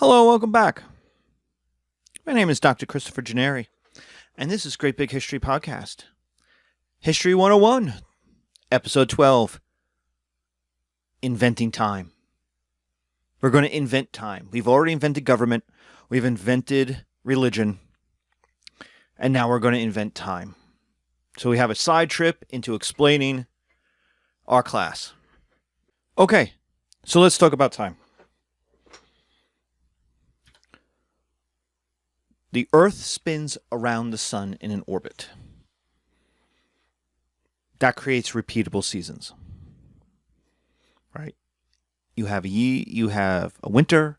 Hello, welcome back. My name is Dr. Christopher Gennari, and this is Great Big History Podcast. History 101, Episode 12, Inventing Time. We're going to invent time. We've already invented government, we've invented religion, and now we're going to invent time. So we have a side trip into explaining our class. Okay, so let's talk about time. The Earth spins around the sun in an orbit. That creates repeatable seasons. Right? You have a winter,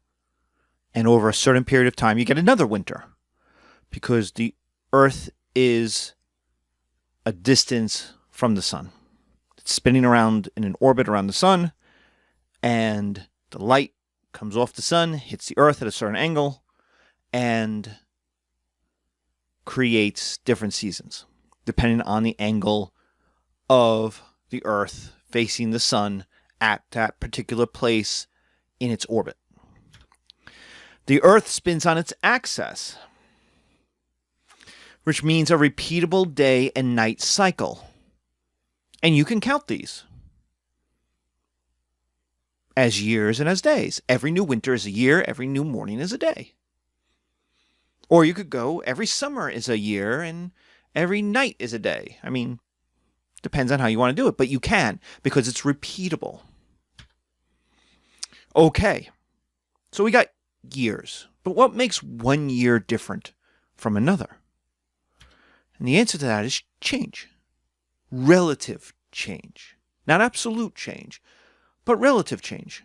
and over a certain period of time, you get another winter. Because the Earth is a distance from the sun. It's spinning around in an orbit around the sun, and the light comes off the sun, hits the Earth at a certain angle, and creates different seasons, depending on the angle of the Earth facing the sun at that particular place in its orbit. The Earth spins on its axis, which means a repeatable day and night cycle. And you can count these as years and as days. Every new winter is a year, every new morning is a day. Or you could go, every summer is a year and every night is a day. I mean, depends on how you want to do it, but you can because it's repeatable. Okay, so we got years, but what makes one year different from another? And the answer to that is change. Relative change. Not absolute change, but relative change.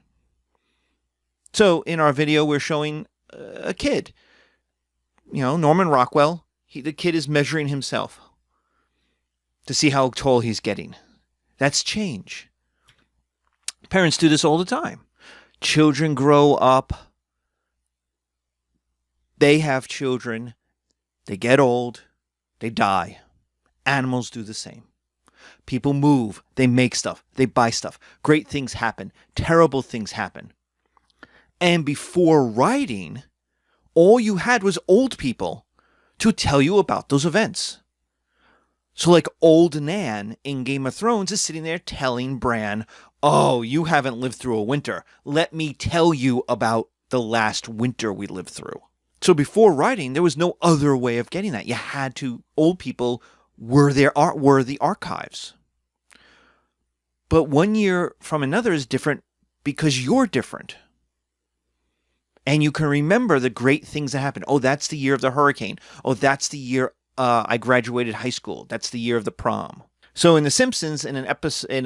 So in our video, we're showing a kid. Norman Rockwell, the kid is measuring himself to see how tall he's getting. That's change. Parents do this all the time. Children grow up. They have children. They get old. They die. Animals do the same. People move. They make stuff. They buy stuff. Great things happen. Terrible things happen. And before writing, all you had was old people to tell you about those events. So like old Nan in Game of Thrones is sitting there telling Bran, oh, you haven't lived through a winter. Let me tell you about the last winter we lived through. So before writing, there was no other way of getting that. You had to, old people were the archives. But one year from another is different because you're different. And you can remember the great things that happened. Oh, that's the year of the hurricane. Oh, that's the year I graduated high school. That's the year of the prom. So in The Simpsons, in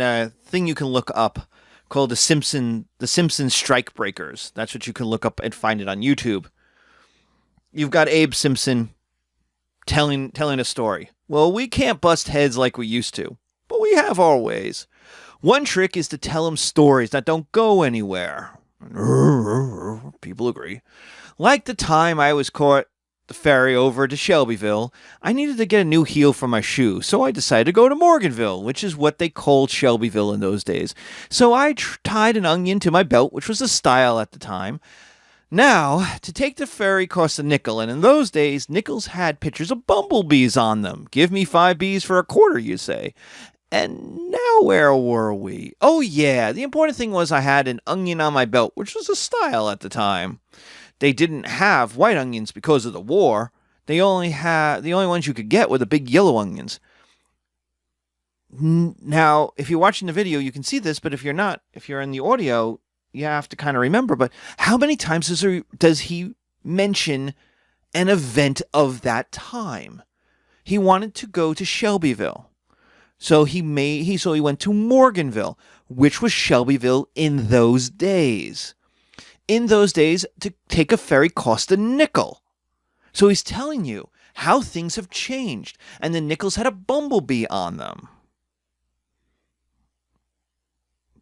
a thing you can look up called the Simpsons Strike Breakers. That's what you can look up and find it on YouTube. You've got Abe Simpson telling a story. Well, we can't bust heads like we used to, but we have our ways. One trick is to tell them stories that don't go anywhere. People agree. Like the time I was caught the ferry over to Shelbyville, I needed to get a new heel for my shoe, so I decided to go to Morganville, which is what they called Shelbyville in those days. So I tied an onion to my belt, which was the style at the time. Now, to take the ferry cost a nickel, and in those days, nickels had pictures of bumblebees on them. Give me 5 bees for a quarter, you say. And now where were we? Oh yeah, the important thing was I had an onion on my belt, which was a style at the time. They didn't have white onions because of the war. The only ones you could get were the big yellow onions. Now, if you're watching the video, you can see this, but if you're not, if you're in the audio, you have to kind of remember. But how many times does he mention an event of that time? He wanted to go to Shelbyville. So he went to Morganville, which was Shelbyville in those days. In those days, to take a ferry cost a nickel. So he's telling you how things have changed, and the nickels had a bumblebee on them.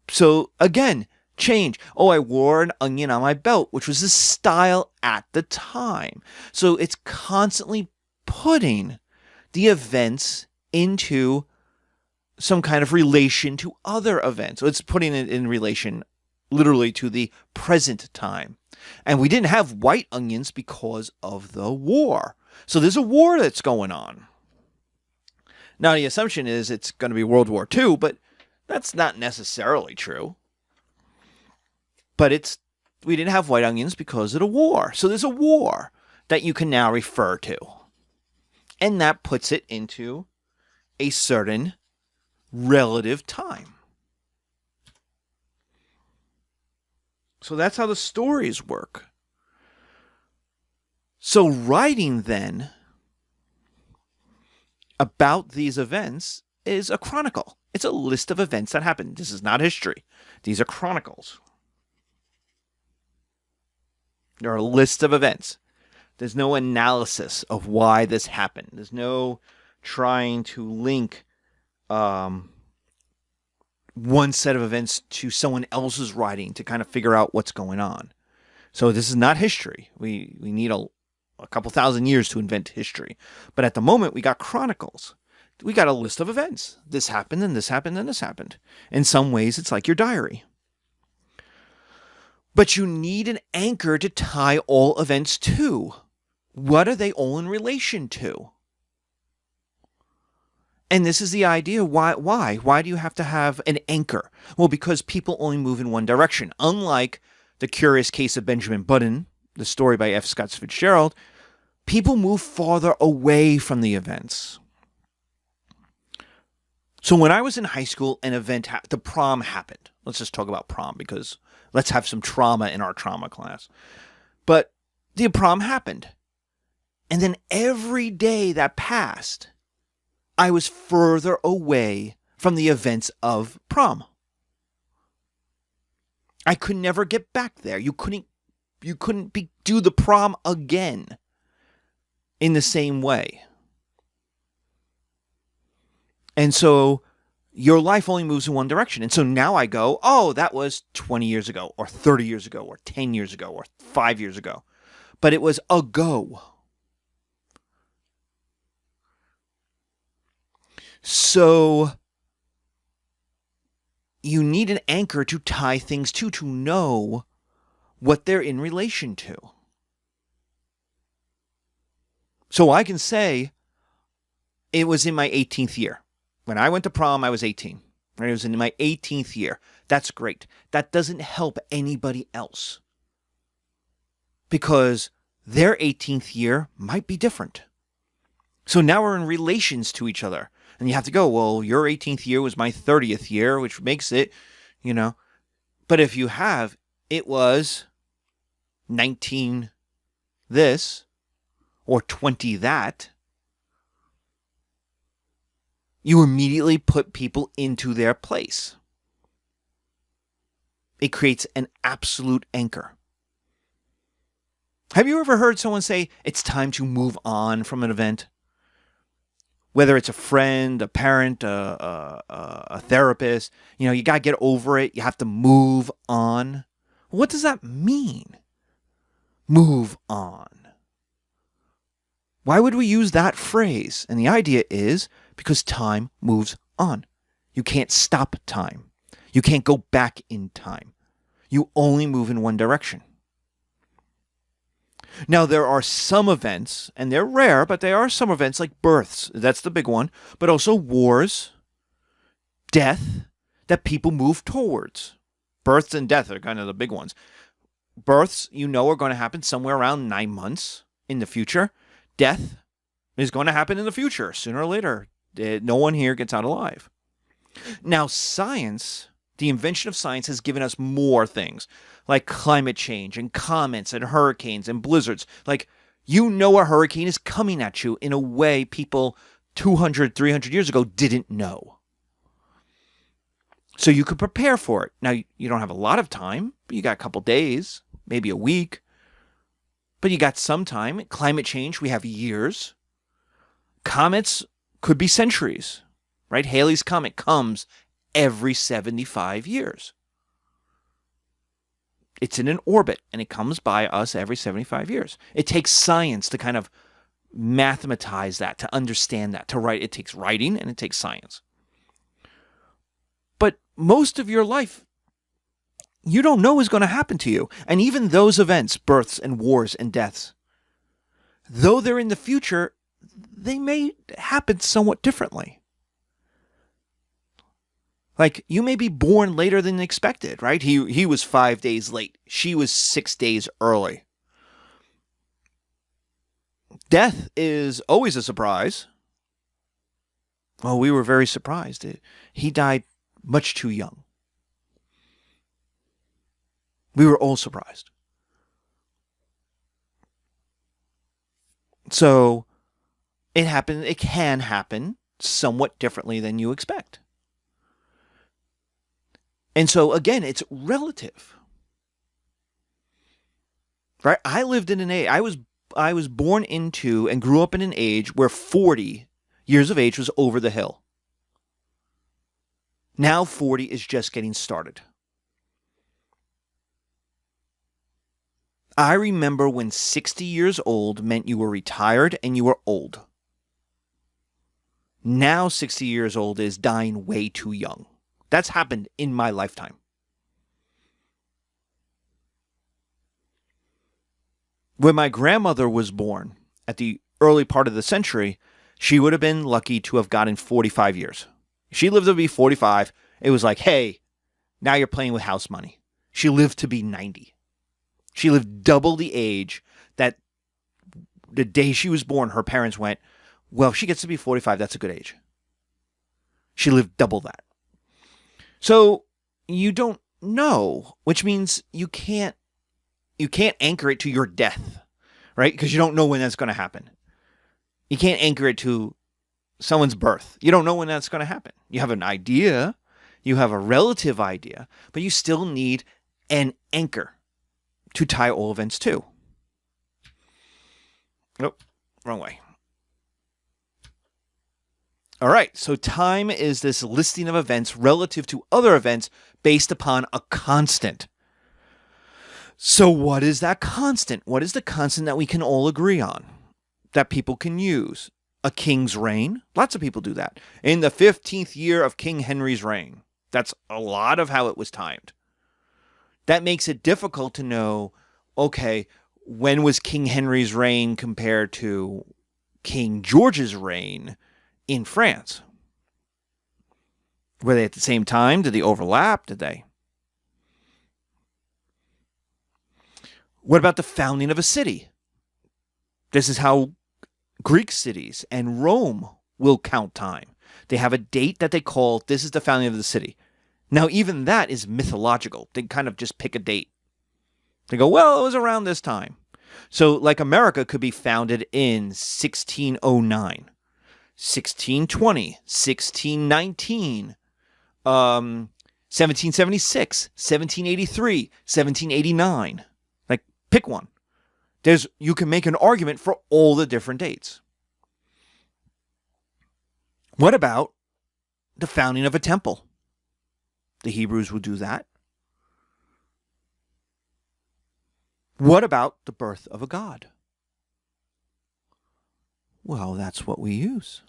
So again, change. Oh, I wore an onion on my belt, which was the style at the time. So it's constantly putting the events into some kind of relation to other events. So it's putting it in relation literally to the present time. And we didn't have white onions because of the war. So there's a war that's going on. Now, the assumption is it's going to be World War II, but that's not necessarily true. But we didn't have white onions because of the war. So there's a war that you can now refer to. And that puts it into a certain relative time. So that's how the stories work. So writing then about these events is a chronicle. It's a list of events that happened. This is not history. These are chronicles. There are a list of events. There's no analysis of why this happened. There's no trying to link one set of events to someone else's writing to kind of figure out what's going on. So this is not history. We need a couple thousand years to invent history. But at the moment, we got chronicles. We got a list of events. This happened, and this happened, and this happened. In some ways, it's like your diary. But you need an anchor to tie all events to. What are they all in relation to? And this is the idea. Why? Why do you have to have an anchor? Well, because people only move in one direction. Unlike The Curious Case of Benjamin Button, the story by F. Scott Fitzgerald, people move farther away from the events. So when I was in high school, an event, the prom happened. Let's just talk about prom because let's have some trauma in our trauma class. But the prom happened. And then every day that passed, I was further away from the events of prom. I could never get back there. You couldn't do the prom again in the same way. And so your life only moves in one direction. And so now I go, oh, that was 20 years ago or 30 years ago or 10 years ago or 5 years ago. But it was ago. So you need an anchor to tie things to know what they're in relation to. So I can say it was in my 18th year. When I went to prom, I was 18. Right? It was in my 18th year. That's great. That doesn't help anybody else because their 18th year might be different. So now we're in relations to each other. And you have to go, well, your 18th year was my 30th year, which makes it, But if you have, it was 19 this or 20 that, you immediately put people into their place. It creates an absolute anchor. Have you ever heard someone say, it's time to move on from an event? Whether it's a friend, a parent, a therapist, you got to get over it. You have to move on. What does that mean? Move on. Why would we use that phrase? And the idea is because time moves on. You can't stop time. You can't go back in time. You only move in one direction. Now, there are some events, and they're rare, but there are some events like births. That's the big one. But also wars, death, that people move towards. Births and death are kind of the big ones. Births, are going to happen somewhere around 9 months in the future. Death is going to happen in the future, sooner or later. No one here gets out alive. Now, science, the invention of science has given us more things, like climate change and comets and hurricanes and blizzards. Like, a hurricane is coming at you in a way people 200, 300 years ago didn't know. So you could prepare for it. Now, you don't have a lot of time, but you got a couple days, maybe a week. But you got some time. Climate change, we have years. Comets could be centuries, right? Halley's Comet comes every 75 years. It's in an orbit, and it comes by us every 75 years. It takes science to kind of mathematize that, to understand that, to write. It takes writing, and it takes science. But most of your life you don't know is going to happen to you. And even those events, births and wars and deaths, though they're in the future, they may happen somewhat differently. Like, you may be born later than expected, right? He was 5 days late. She was 6 days early. Death is always a surprise. Well, we were very surprised. He died much too young. We were all surprised. So, it can happen somewhat differently than you expect. And so, again, it's relative. Right? I lived in an age, I was born into and grew up in an age where 40 years of age was over the hill. Now 40 is just getting started. I remember when 60 years old meant you were retired and you were old. Now 60 years old is dying way too young. That's happened in my lifetime. When my grandmother was born at the early part of the century, she would have been lucky to have gotten 45 years. She lived to be 45. It was like, hey, now you're playing with house money. She lived to be 90. She lived double the age that the day she was born, her parents went, well, if she gets to be 45, that's a good age. She lived double that. So you don't know, which means you can't anchor it to your death, right? Because you don't know when that's going to happen. You can't anchor it to someone's birth. You don't know when that's going to happen. You have an idea, you have a relative idea, but you still need an anchor to tie all events to. Nope, wrong way. All right, so time is this listing of events relative to other events based upon a constant. So what is that constant? What is the constant that we can all agree on, that people can use? A king's reign? Lots of people do that. In the 15th year of King Henry's reign. That's a lot of how it was timed. That makes it difficult to know, okay, when was King Henry's reign compared to King George's reign in France? Were they at the same time? Did they overlap? Did they? What about the founding of a city? This is how Greek cities and Rome will count time. They have a date that they call, this is the founding of the city. Now, even that is mythological. They kind of just pick a date. They go, well, it was around this time. So, like, America could be founded in 1609, 1620, 1619, 1776, 1783, 1789. Like, pick one. You can make an argument for all the different dates. What about the founding of a temple? The Hebrews would do that. What about the birth of a god? Well, that's what we use.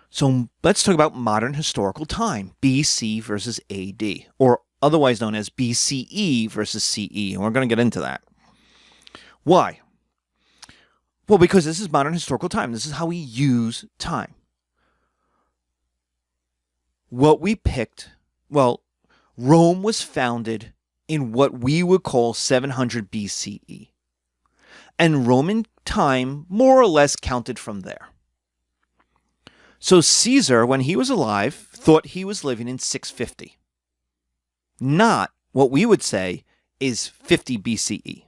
So let's talk about modern historical time, BC versus AD, or otherwise known as BCE versus CE, and we're going to get into that. Why? Well, because this is modern historical time. This is how we use time. What we picked, well, Rome was founded in what we would call 700 BCE. And Roman time more or less counted from there. So Caesar, when he was alive, thought he was living in 650. Not what we would say is 50 BCE.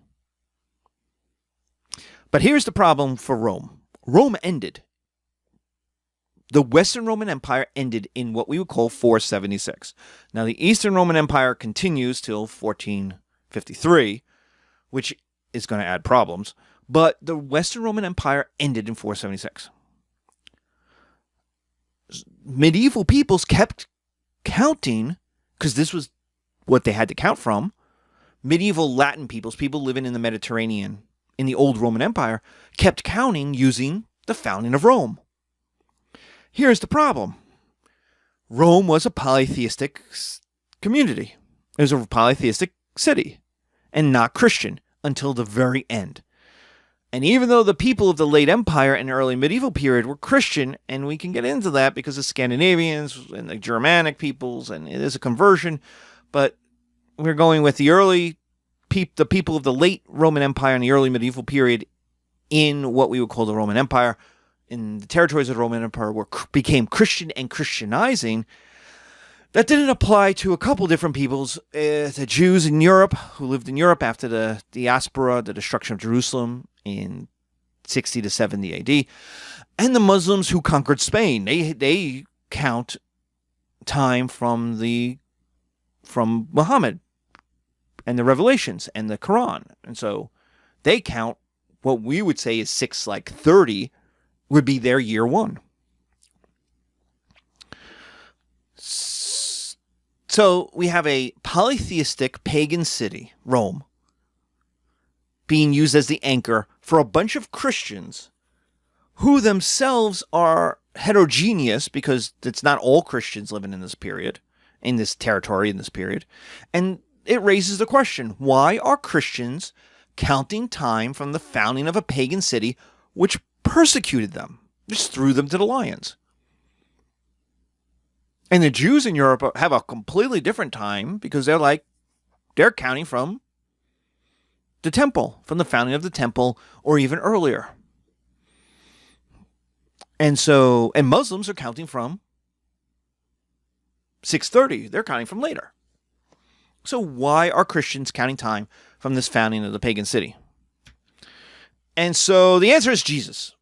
But here's the problem for Rome. Rome ended. The Western Roman Empire ended in what we would call 476. Now, the Eastern Roman Empire continues till 1453, which is going to add problems. But the Western Roman Empire ended in 476. Medieval peoples kept counting, because this was what they had to count from. Medieval Latin peoples, people living in the Mediterranean, in the old Roman Empire, kept counting using the founding of Rome. Here's the problem. Rome was a polytheistic community. It was a polytheistic city and not Christian until the very end. And even though the people of the late Empire and early medieval period were Christian, and we can get into that because of Scandinavians and the Germanic peoples, and it is a conversion, but we're going with the people of the late Roman Empire and the early medieval period in what we would call the Roman Empire. In the territories of the Roman Empire became Christian and Christianizing. That didn't apply to a couple different peoples. The Jews in Europe, who lived in Europe after the diaspora, the destruction of Jerusalem in 60 to 70 AD, and the Muslims who conquered Spain. They count time from Muhammad and the Revelations and the Quran. And so they count what we would say is 630 would be their year one. So we have a polytheistic pagan city, Rome, being used as the anchor for a bunch of Christians who themselves are heterogeneous because it's not all Christians living in this period, in this territory, in this period. And it raises the question, why are Christians counting time from the founding of a pagan city which persecuted them, just threw them to the lions? And the Jews in Europe have a completely different time because they're counting from the temple, from the founding of the temple, or even earlier. And Muslims are counting from 630. They're counting from later. So why are Christians counting time from this founding of the pagan city? And so the answer is Jesus.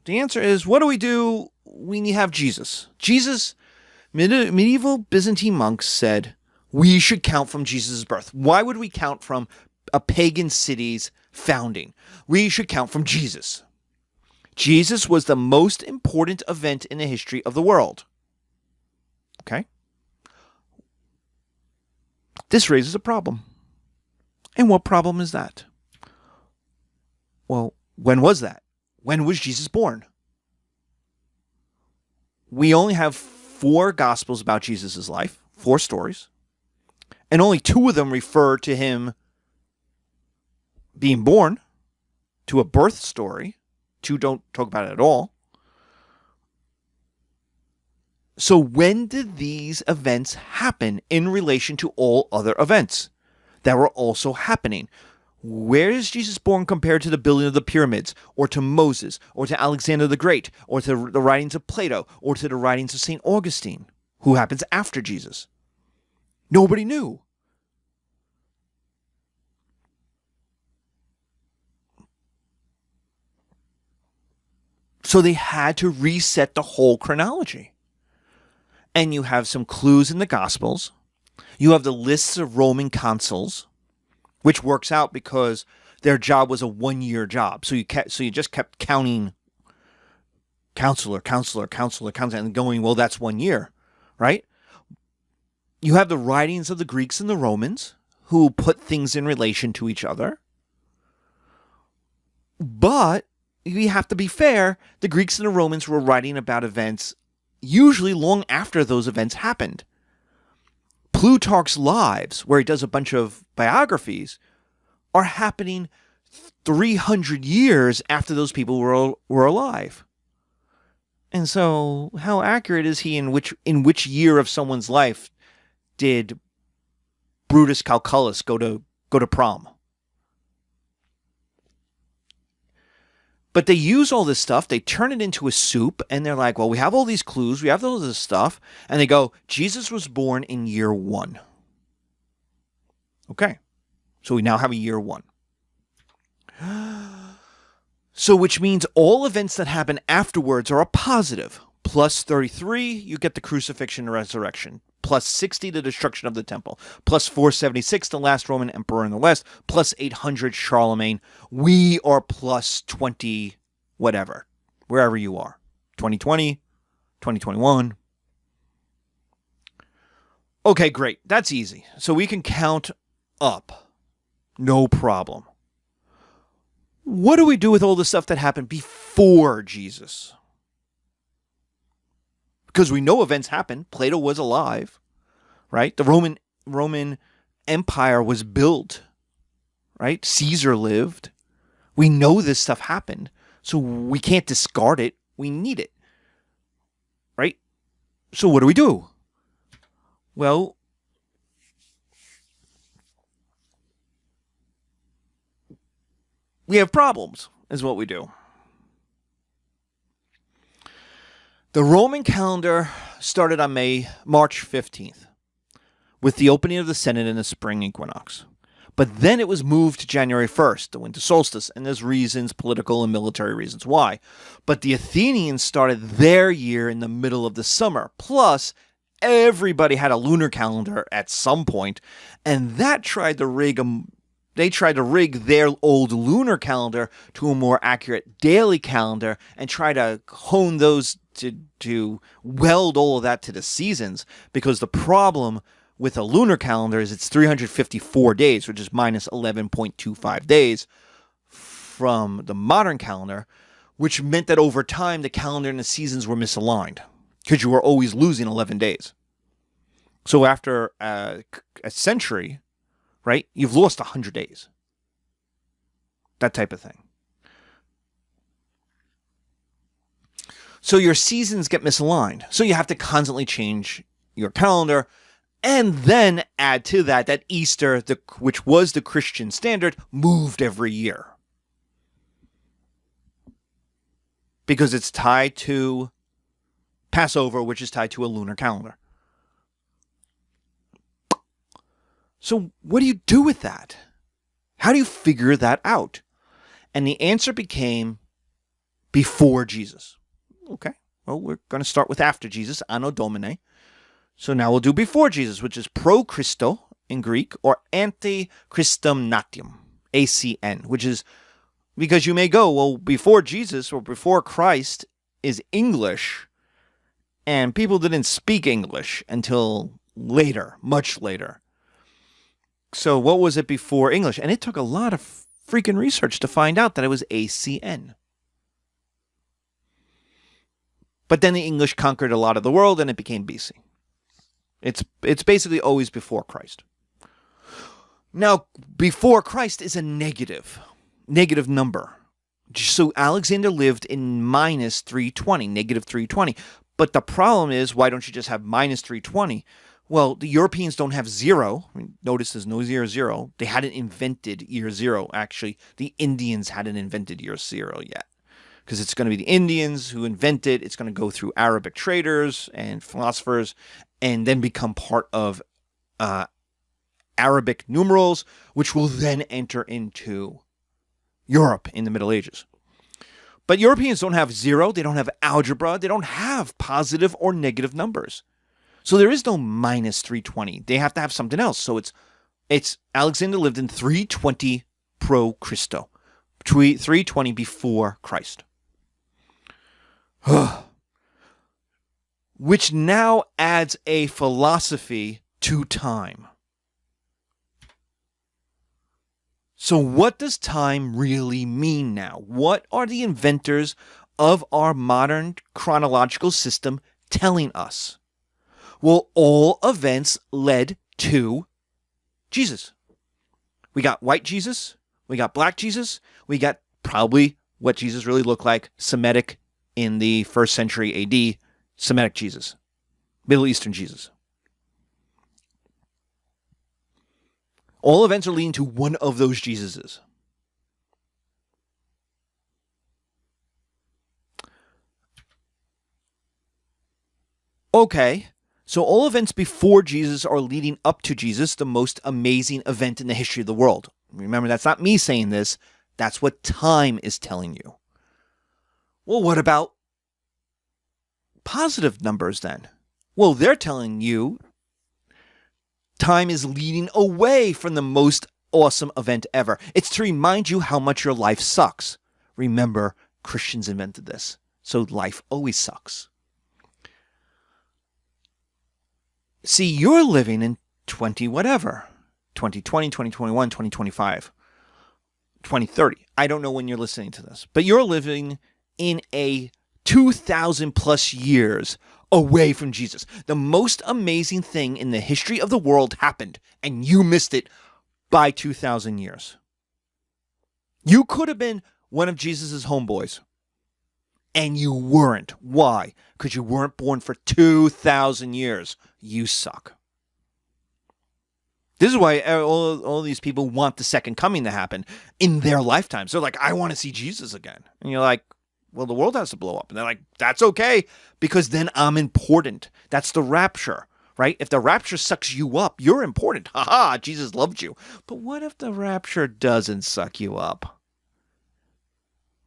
The answer is, what do we do when you have Jesus? Medieval Byzantine monks said we should count from Jesus' birth. Why would we count from a pagan city's founding? We should count from Jesus. Jesus was the most important event in the history of the world. Okay? This raises a problem. And what problem is that? Well, when was that? When was Jesus born? We only have 4 Gospels about Jesus' life, 4 stories, and only 2 of them refer to him being born, to a birth story. 2 don't talk about it at all. So when did these events happen in relation to all other events that were also happening? Where is Jesus born compared to the building of the pyramids, or to Moses, or to Alexander the Great, or to the writings of Plato, or to the writings of St. Augustine, who happens after Jesus? Nobody knew. So they had to reset the whole chronology. And you have some clues in the Gospels. You have the lists of Roman consuls, which works out because their job was a 1-year job. So you just kept counting counselor, and going, well, that's 1 year, right? You have the writings of the Greeks and the Romans, who put things in relation to each other. But we have to be fair, the Greeks and the Romans were writing about events usually long after those events happened. Plutarch's Lives, where he does a bunch of biographies, are happening 300 years after those people were alive. And so, how accurate is he in which year of someone's life did Brutus Calculus go to prom? But they use all this stuff, they turn it into a soup, and they're like, well, we have all these clues, we have all this stuff, and they go, Jesus was born in year 1. Okay, so we now have a year 1. So which means all events that happen afterwards are a positive. Plus 33, you get the crucifixion and resurrection. Plus 60, the destruction of the temple. Plus 476, the last Roman emperor in the West. Plus 800, Charlemagne. We are plus 20, whatever, wherever you are. 2020, 2021. Okay, great. That's easy. So we can count up. No problem. What do we do with all the stuff that happened before Jesus? Because we know events happened. Plato was alive, right? The Roman Roman Empire was built, right? Caesar lived. We know this stuff happened, so we can't discard it. We need it, right? So what do? Well, we have problems, is what we do. The Roman calendar started on March 15th with the opening of the Senate in the spring equinox. But then it was moved to January 1st, the winter solstice, and there's reasons, political and military reasons why. But the Athenians started their year in the middle of the summer. Plus, everybody had a lunar calendar at some point, and that tried to rig their old lunar calendar to a more accurate daily calendar and try to hone those to weld all of that to the seasons, because the problem with a lunar calendar is it's 354 days, which is minus 11.25 days from the modern calendar, which meant that over time the calendar and the seasons were misaligned because you were always losing 11 days. So after a century, right, you've lost 100 days. That type of thing. So your seasons get misaligned. So you have to constantly change your calendar. And then add to that Easter, which was the Christian standard, moved every year. Because it's tied to Passover, which is tied to a lunar calendar. So what do you do with that? How do you figure that out? And the answer became before Jesus. Okay, well, we're going to start with after Jesus, Anno Domini. So now we'll do before Jesus, which is pro Christo in Greek, or ante Christum natium, ACN, which is, because you may go, well, before Jesus or before Christ is English, and people didn't speak English until later, much later. So what was it before English? And it took a lot of freaking research to find out that it was ACN. But then the English conquered a lot of the world and it became BC. It's basically always before Christ. Now, before Christ is a negative number. So Alexander lived in minus 320, negative 320. But the problem is, why don't you just have minus 320? Well, the Europeans don't have zero. Notice there's no year zero. They hadn't invented year zero, actually. The Indians hadn't invented year zero yet. Because it's going to be the Indians who invent it. It's going to go through Arabic traders and philosophers and then become part of Arabic numerals, which will then enter into Europe in the Middle Ages. But Europeans don't have zero. They don't have algebra. They don't have positive or negative numbers. So there is no minus 320. They have to have something else. So it's Alexander lived in 320 pro Christo, 320 before Christ. Which now adds a philosophy to time. So what does time really mean now? What are the inventors of our modern chronological system telling us? Well, all events led to Jesus. We got white Jesus, we got black Jesus, we got probably what Jesus really looked like, Semitic in the 1st century AD, Semitic Jesus, Middle Eastern Jesus. All events are leading to one of those Jesuses. Okay, so all events before Jesus are leading up to Jesus, the most amazing event in the history of the world. Remember, that's not me saying this. That's what time is telling you. Well, what about positive numbers then? Well, they're telling you time is leading away from the most awesome event ever. It's to remind you how much your life sucks. Remember, Christians invented this, so life always sucks. See, you're living in 2020, 2021, 2025, 2030. I don't know when you're listening to this, but you're living in a 2,000 plus years away from Jesus. The most amazing thing in the history of the world happened, and you missed it by 2,000 years. You could have been one of Jesus' homeboys, and you weren't. Why? Because you weren't born for 2,000 years. You suck. This is why all these people want the second coming to happen in their lifetimes. They're like, I want to see Jesus again. And you're like, well, the world has to blow up. And they're like, that's okay, because then I'm important. That's the rapture, right? If the rapture sucks you up, you're important. Ha, Jesus loved you. But what if the rapture doesn't suck you up?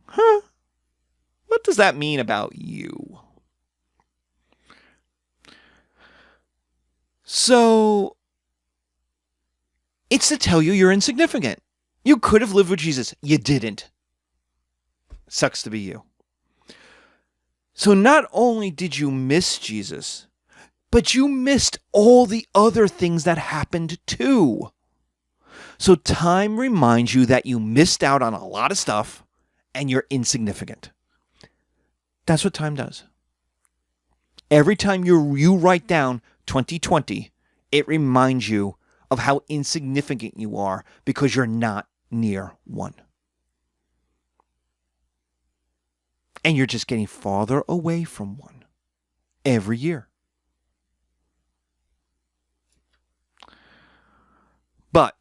Huh? What does that mean about you? So, it's to tell you you're insignificant. You could have lived with Jesus. You didn't. Sucks to be you. So not only did you miss Jesus, but you missed all the other things that happened too. So time reminds you that you missed out on a lot of stuff and you're insignificant. That's what time does. Every time you write down 2020, it reminds you of how insignificant you are because you're not near one. And you're just getting farther away from one every year. But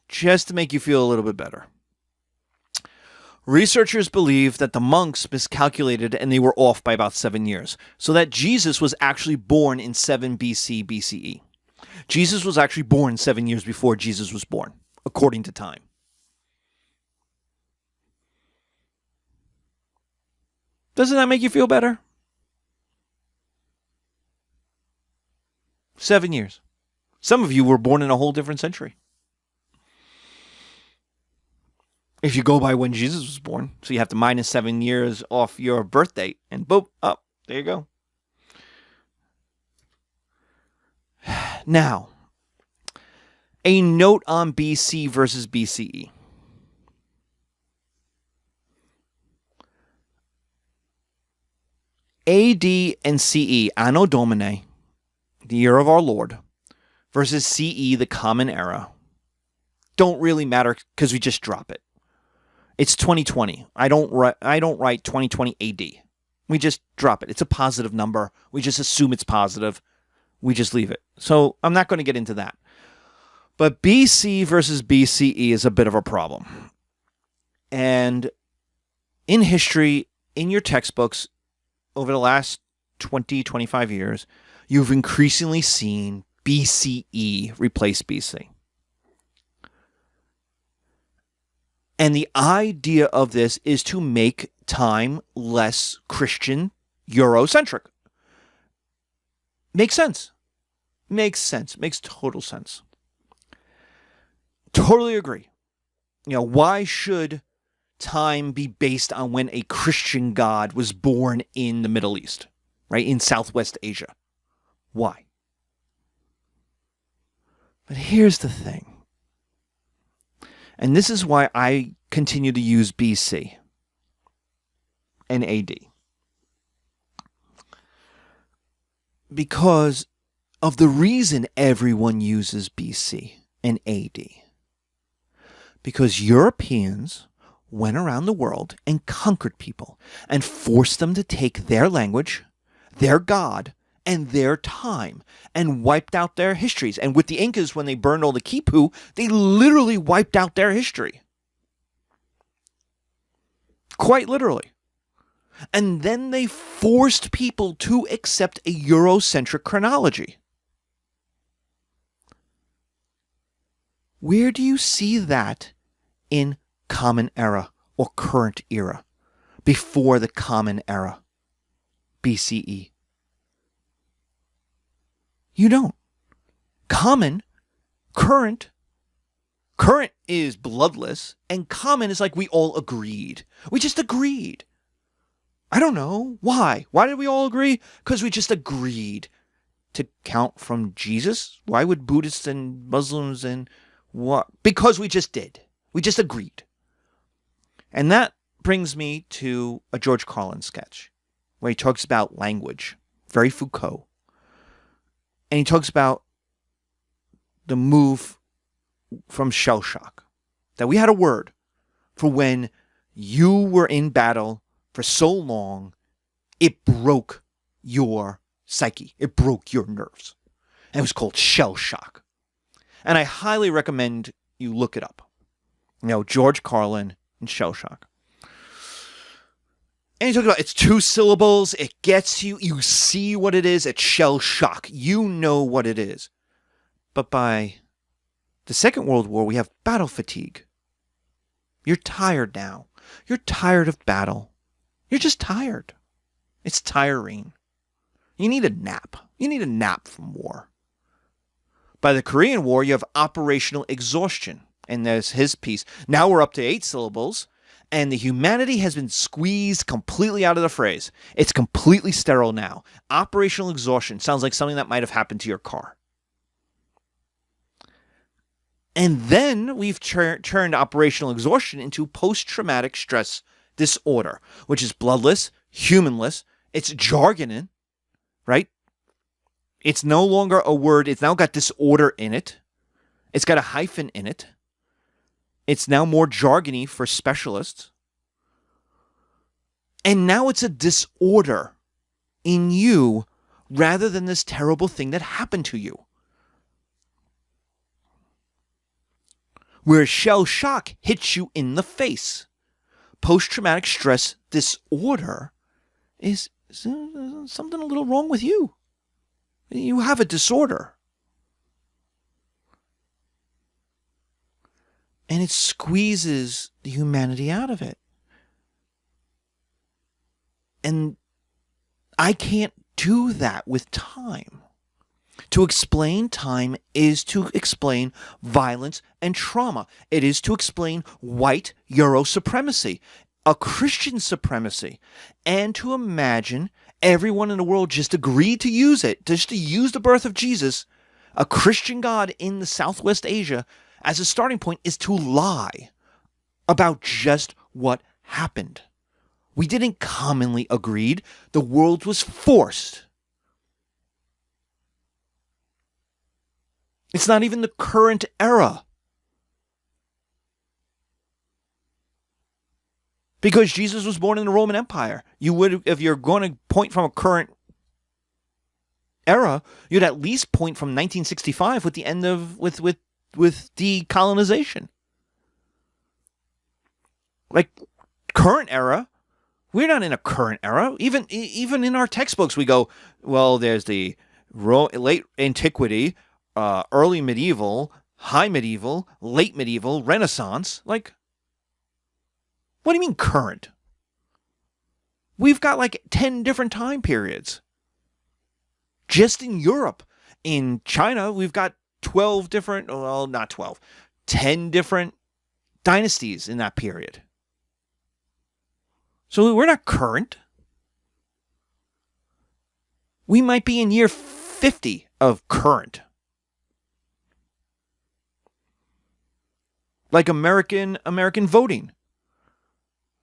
just to make you feel a little bit better, researchers believe that the monks miscalculated and they were off by about 7 years, so that Jesus was actually born in 7 BC BCE. Jesus was actually born 7 years before Jesus was born, according to time. Doesn't that make you feel better? 7 years. Some of you were born in a whole different century. If you go by when Jesus was born, so you have to minus 7 years off your birth date, and boom, up, there you go. Now, a note on BC versus BCE. AD and CE, Anno Domini, the year of our Lord, versus CE, the Common Era, don't really matter because we just drop it. It's 2020. I don't write 2020 AD. We just drop it. It's a positive number. We just assume it's positive. We just leave it. So I'm not going to get into that. But BC versus BCE is a bit of a problem. And in history, in your textbooks, over the last 20, 25 years, you've increasingly seen BCE replace BC. And the idea of this is to make time less Christian, Eurocentric. Makes sense. Makes sense. Makes total sense. Totally agree. Why should time be based on when a Christian God was born in the Middle East, right? In Southwest Asia. Why? But here's the thing. And this is why I continue to use BC and AD. Because of the reason everyone uses BC and AD. Because Europeans went around the world and conquered people and forced them to take their language, their God, and their time and wiped out their histories. And with the Incas, when they burned all the quipu, they literally wiped out their history. Quite literally. And then they forced people to accept a Eurocentric chronology. Where do you see that in Common Era or Current Era, before the Common Era, BCE? You don't. Common, current is bloodless, and common is like we all agreed. We just agreed. I don't know. Why? Why did we all agree? Because we just agreed to count from Jesus. Why would Buddhists and Muslims and what? Because we just did. We just agreed. And that brings me to a George Carlin sketch where he talks about language, very Foucault. And he talks about the move from shell shock. That we had a word for when you were in battle for so long, it broke your psyche. It broke your nerves. And it was called shell shock. And I highly recommend you look it up. George Carlin and shell shock. And he talks about it's 2 syllables. It gets you. You see what it is. It's shell shock. You know what it is. But by the Second World War, we have battle fatigue. You're tired now. You're tired of battle. You're just tired. It's tiring. You need a nap. You need a nap from war. By the Korean War, you have operational exhaustion. And there's his piece. Now we're up to 8 syllables. And the humanity has been squeezed completely out of the phrase. It's completely sterile now. Operational exhaustion sounds like something that might have happened to your car. And then we've turned operational exhaustion into post-traumatic stress disorder, which is bloodless, humanless. It's jargoning, right? It's no longer a word. It's now got disorder in it. It's got a hyphen in it. It's now more jargony for specialists. And now it's a disorder in you rather than this terrible thing that happened to you. Where shell shock hits you in the face. Post-traumatic stress disorder is something a little wrong with you. You have a disorder. And it squeezes the humanity out of it. And I can't do that with time. To explain time is to explain violence and trauma. It is to explain white Euro supremacy, a Christian supremacy, and to imagine everyone in the world just agreed to use it, just to use the birth of Jesus, a Christian God in the Southwest Asia, as a starting point is to lie about just what happened. We didn't commonly agreed. The world was forced. It's not even the current era. Because Jesus was born in the Roman Empire. You would, if you're going to point from a current era, you'd at least point from 1965 with the end of with decolonization. Like current era, we're not in a current era. Even in our textbooks, we go, well, there's the late antiquity, early medieval, high medieval, late medieval, Renaissance. Like, what do you mean current? We've got like 10 different time periods. Just in Europe. In China, we've got 12 different, well, not 12, 10 different dynasties in that period. So we're not current. We might be in year 50 of current. Like American voting.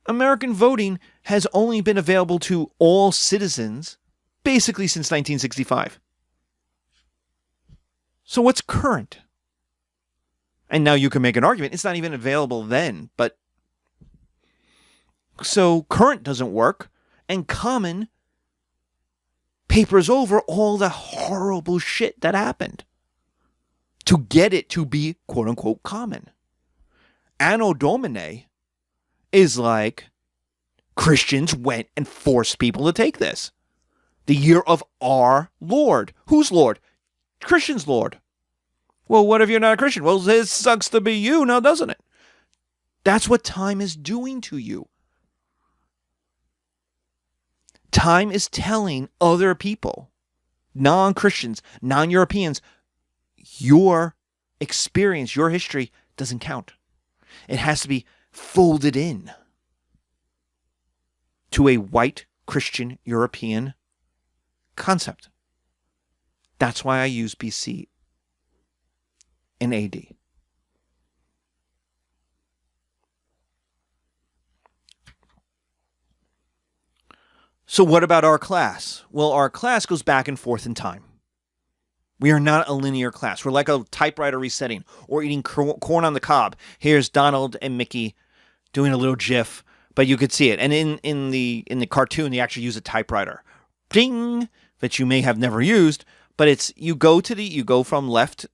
American voting has only been available to all citizens basically since 1965. So what's current? And now you can make an argument. It's not even available then, but so current doesn't work, and common papers over all the horrible shit that happened to get it to be quote-unquote common. Anno Domini is like Christians went and forced people to take this. The year of our Lord. Whose Lord? Christian's Lord. Well, what if you're not a Christian? Well, it sucks to be you now, doesn't it? That's what time is doing to you. Time is telling other people, non-Christians, non-Europeans, your experience, your history doesn't count. It has to be folded in to a white Christian European concept. That's why I use BC and AD. So what about our class? Well, our class goes back and forth in time. We are not a linear class. We're like a typewriter resetting or eating corn on the cob. Here's Donald and Mickey doing a little GIF, but you could see it. And in the cartoon, they actually use a typewriter. Ding! That you may have never used, but it's you type from left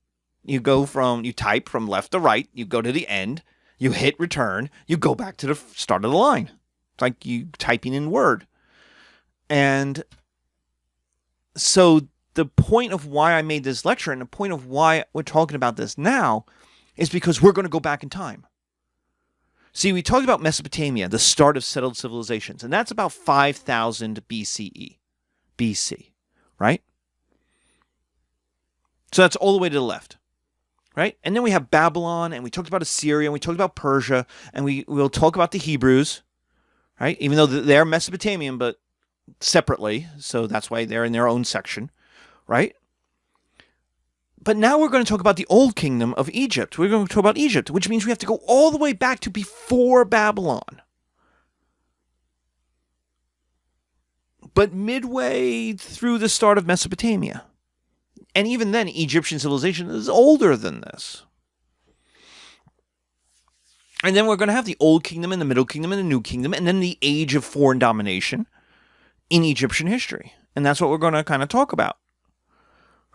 to right, you go to the end, you hit return, you go back to the start of the line. It's like you typing in Word. And so the point of why I made this lecture and the point of why we're talking about this now is because we're going to go back in time. See, we talked about Mesopotamia, the start of settled civilizations, and that's about 5,000 BC, right? So that's all the way to the left, right? And then we have Babylon, and we talked about Assyria, and we talked about Persia, and we'll talk about the Hebrews, right? Even though they're Mesopotamian, but separately, so that's why they're in their own section, right? But now we're going to talk about the Old Kingdom of Egypt. We're going to talk about Egypt, which means we have to go all the way back to before Babylon. But midway through the start of Mesopotamia. And even then, Egyptian civilization is older than this. And then we're going to have the Old Kingdom and the Middle Kingdom and the New Kingdom, and then the age of foreign domination in Egyptian history. And that's what we're going to kind of talk about.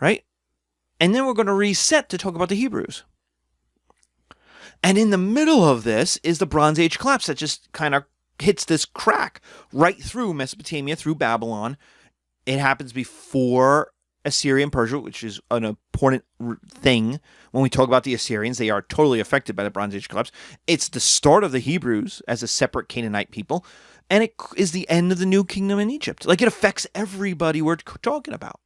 Right? And then we're going to reset to talk about the Hebrews. And in the middle of this is the Bronze Age collapse that just kind of hits this crack right through Mesopotamia, through Babylon. It happens before Assyria and Persia, which is an important thing when we talk about the Assyrians. They are totally affected by the Bronze Age collapse. It's the start of the Hebrews as a separate Canaanite people. And it is the end of the New Kingdom in Egypt. Like, it affects everybody we're talking about.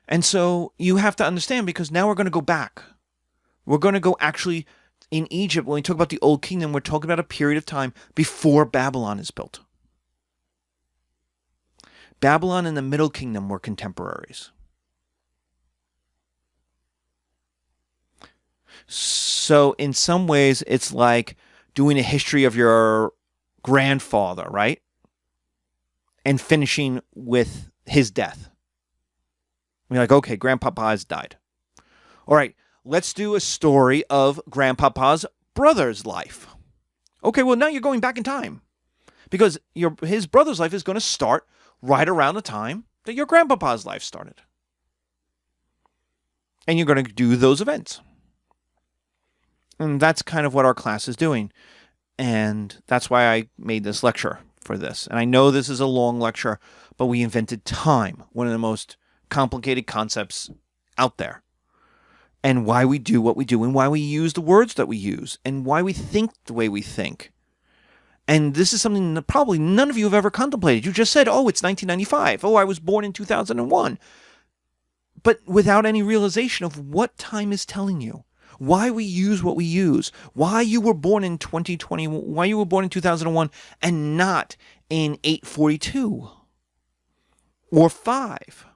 And so you have to understand, because now we're going to go back. We're going to go actually in Egypt. When we talk about the Old Kingdom, we're talking about a period of time before Babylon is built. Babylon and the Middle Kingdom were contemporaries. So in some ways, it's like doing a history of your grandfather, right? And finishing with his death. You're like, okay, Grandpapa's died. All right, let's do a story of Grandpapa's brother's life. Okay, well, now you're going back in time. Because his brother's life is going to start right around the time that your Grandpapa's life started. And you're going to do those events. And that's kind of what our class is doing. And that's why I made this lecture for this. And I know this is a long lecture, but we invented time, one of the most complicated concepts out there, and why we do what we do, and why we use the words that we use, and why we think the way we think. And this is something that probably none of you have ever contemplated. You just said, oh, it's 1995. Oh, I was born in 2001. But without any realization of what time is telling you, why we use what we use, why you were born in 2020, why you were born in 2001 and not in 842 or 5.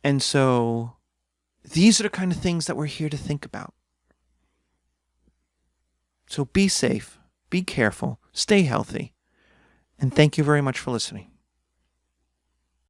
And so these are the kind of things that we're here to think about. So be safe, be careful, stay healthy, and thank you very much for listening.